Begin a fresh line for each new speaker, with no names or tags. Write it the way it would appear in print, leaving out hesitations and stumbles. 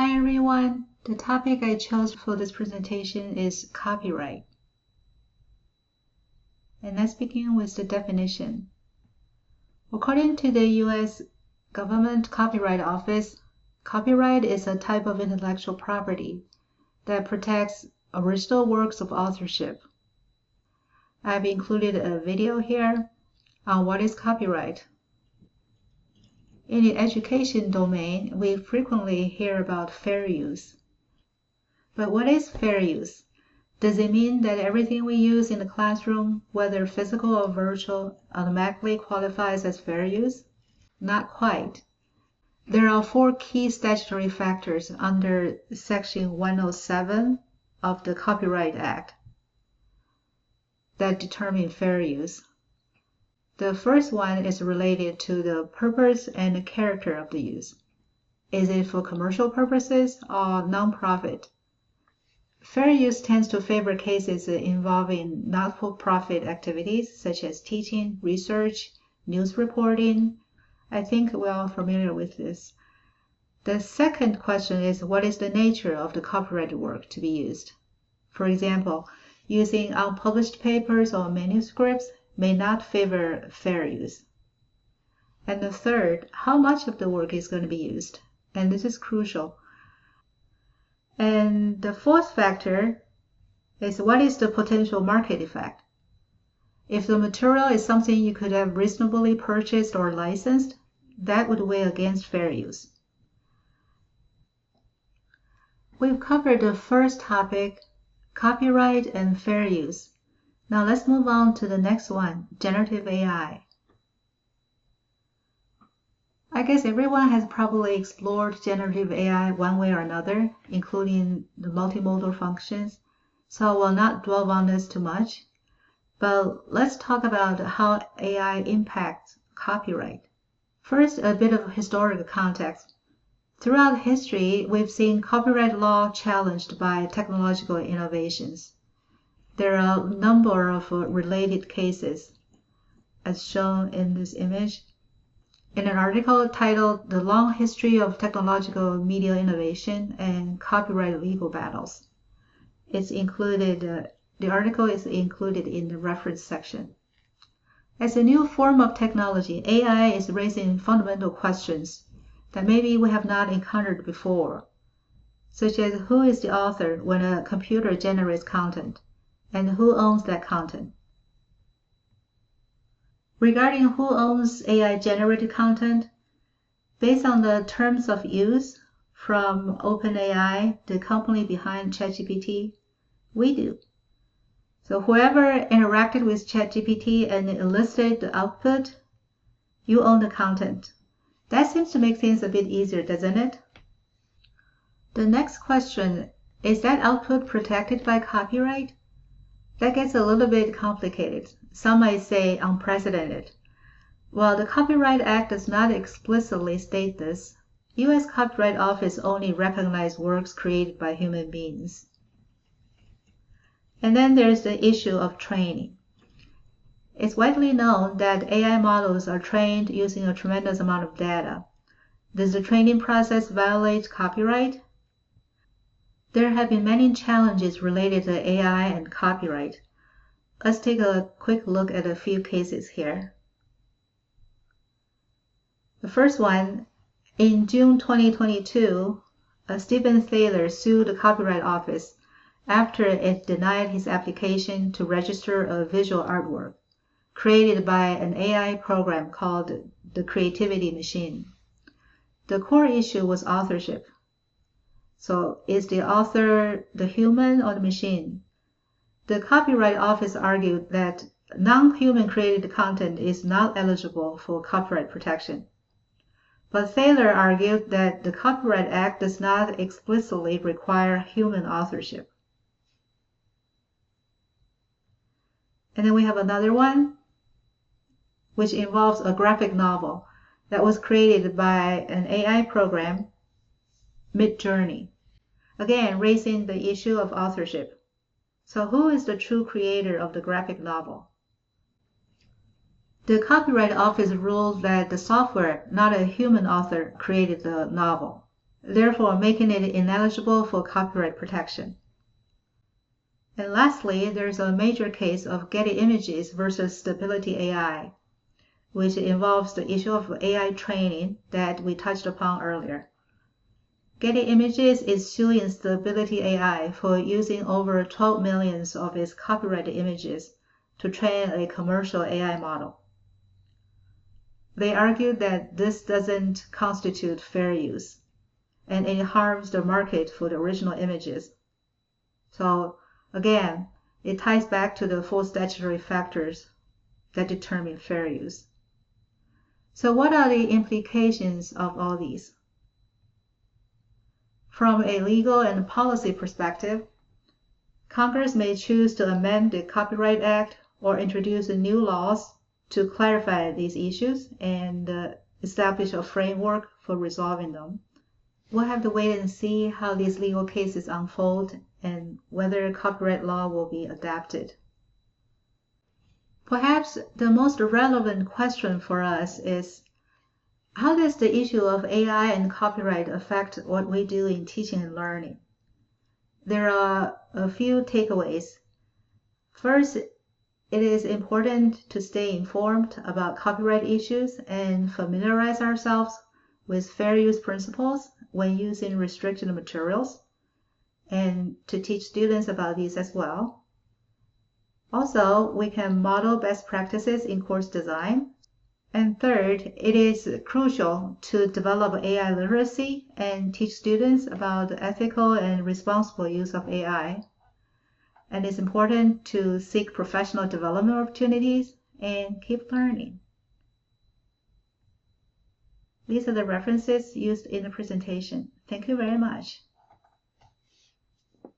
Hi everyone, the topic I chose for this presentation is copyright. And let's begin with the definition. According to the US Government Copyright Office, copyright is a type of intellectual property that protects original works of authorship. I've included a video here on what is copyright. In the education domain, we frequently hear about fair use. But what is fair use? Does it mean that everything we use in the classroom, whether physical or virtual, automatically qualifies as fair use? Not quite. There are 4 key statutory factors under Section 107 of the Copyright Act that determine fair use. The first one is related to the purpose and the character of the use. Is it for commercial purposes or non-profit? Fair use tends to favor cases involving not-for-profit activities such as teaching, research, news reporting. I think we're all familiar with this. The second question is, what is the nature of the copyrighted work to be used? For example, using unpublished papers or manuscripts may not favor fair use. And the third, how much of the work is going to be used? And this is crucial. And the fourth factor is, what is the potential market effect? If the material is something you could have reasonably purchased or licensed, that would weigh against fair use. We've covered the first topic, copyright and fair use. Now let's move on to the next one, generative AI. I guess everyone has probably explored generative AI one way or another, including the multimodal functions, so I will not dwell on this too much. But let's talk about how AI impacts copyright. First, a bit of historical context. Throughout history, we've seen copyright law challenged by technological innovations. There are a number of related cases, as shown in this image. In an article titled The Long History of Technological Media Innovation and Copyright Legal Battles. The article is included in the reference section. As a new form of technology, AI is raising fundamental questions that maybe we have not encountered before, such as who is the author when a computer generates content, and who owns that content. Regarding who owns AI-generated content, based on the terms of use from OpenAI, the company behind ChatGPT, we do. So whoever interacted with ChatGPT and elicited the output, you own the content. That seems to make things a bit easier, doesn't it? The next question, is that output protected by copyright? That gets a little bit complicated. Some might say unprecedented. While the Copyright Act does not explicitly state this, U.S. Copyright Office only recognizes works created by human beings. And then there's the issue of training. It's widely known that AI models are trained using a tremendous amount of data. Does the training process violate copyright? There have been many challenges related to AI and copyright. Let's take a quick look at a few cases here. The first one, in June 2022, Stephen Thaler sued the Copyright Office after it denied his application to register a visual artwork created by an AI program called the Creativity Machine. The core issue was authorship. So is the author the human or the machine? The Copyright Office argued that non-human created content is not eligible for copyright protection. But Thaler argued that the Copyright Act does not explicitly require human authorship. And then we have another one, which involves a graphic novel that was created by an AI program, Midjourney. Again, raising the issue of authorship. So who is the true creator of the graphic novel? The Copyright Office ruled that the software, not a human author, created the novel. therefore making it ineligible for copyright protection. And lastly, there's a major case of Getty Images versus Stability AI, which involves the issue of AI training that we touched upon earlier. Getty Images is suing Stability AI for using over 12 million of its copyrighted images to train a commercial AI model. They argue that this doesn't constitute fair use, and it harms the market for the original images. So again, it ties back to the 4 statutory factors that determine fair use. So what are the implications of all these? From a legal and policy perspective, Congress may choose to amend the Copyright Act or introduce new laws to clarify these issues and establish a framework for resolving them. We'll have to wait and see how these legal cases unfold and whether copyright law will be adapted. Perhaps the most relevant question for us is, how does the issue of AI and copyright affect what we do in teaching and learning? There are a few takeaways. First, it is important to stay informed about copyright issues and familiarize ourselves with fair use principles when using restricted materials, and to teach students about these as well. Also, we can model best practices in course design. And third, it is crucial to develop AI literacy and teach students about the ethical and responsible use of AI. And it's important to seek professional development opportunities and keep learning. These are the references used in the presentation. Thank you very much.